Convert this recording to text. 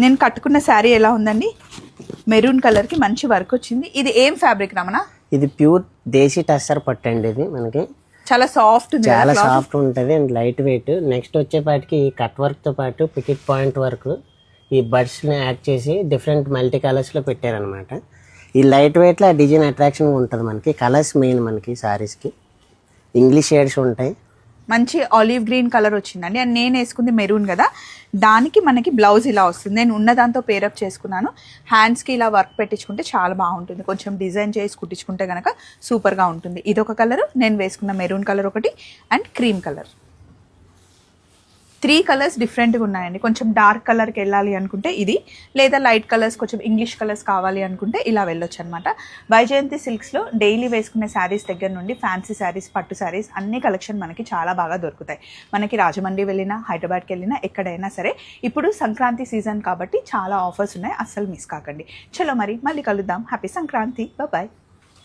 నేను కట్టుకున్న శారీ ఎలా ఉందండి, మెరూన్ కలర్ కి మంచి వర్క్ వచ్చింది. ఇది ఏం ఫ్యాబ్రిక్ రమణ? ఇది ప్యూర్ దేశీ టస్సర్ పట్టు అండి. ఇది మనకి చాలా సాఫ్ట్ ఉంది, చాలా సాఫ్ట్ ఉంటుంది అండ్ లైట్ వెయిట్. నెక్స్ట్ వచ్చేపాటికి కట్ వర్క్ తో పాటు పికెట్ పాయింట్ వర్క్ ఈ బడ్స్ ని యాడ్ చేసి డిఫరెంట్ మల్టీ కలర్స్ లో పెట్టారనమాట. ఈ లైట్ వెయిట్ లో డిజైన్ అట్రాక్షన్ ఉంటుంది. మనకి కలర్స్ మెయిన్ మనకి సారీస్ కి ఇంగ్లీష్ షేడ్స్ ఉంటాయి. మంచి ఆలివ్ గ్రీన్ కలర్ వచ్చిందండి. అండ్ నేను వేసుకుంది మెరూన్ కదా, దానికి మనకి బ్లౌజ్ ఇలా వస్తుంది. నేను ఉన్న దాంతో పేరప్ చేసుకున్నాను. హ్యాండ్స్కి ఇలా వర్క్ పెట్టించుకుంటే చాలా బాగుంటుంది. కొంచెం డిజైన్ చేసి కుట్టించుకుంటే కనుక సూపర్గా ఉంటుంది. ఇదొక కలరు, నేను వేసుకున్న మెరూన్ కలర్ ఒకటి అండ్ క్రీమ్ కలర్. 3 కలర్స్ డిఫరెంట్గా ఉన్నాయండి. కొంచెం డార్క్ కలర్కి వెళ్ళాలి అనుకుంటే ఇది, లేదా లైట్ కలర్స్ కొంచెం ఇంగ్లీష్ కలర్స్ కావాలి అనుకుంటే ఇలా వెళ్ళొచ్చు అనమాట. వైజయంతి సిల్క్స్లో డైలీ వేసుకునే శారీస్ దగ్గర నుండి ఫ్యాన్సీ శారీస్, పట్టు శారీస్ అన్ని కలెక్షన్ మనకి చాలా బాగా దొరుకుతాయి. మనకి రాజమండ్రి వెళ్ళినా, హైదరాబాద్కి వెళ్ళినా, ఎక్కడైనా సరే. ఇప్పుడు సంక్రాంతి సీజన్ కాబట్టి చాలా ఆఫర్స్ ఉన్నాయి, అస్సలు మిస్ కాకండి. చలో మరి మళ్ళీ కలుద్దాం. Happy Sankranti, bye.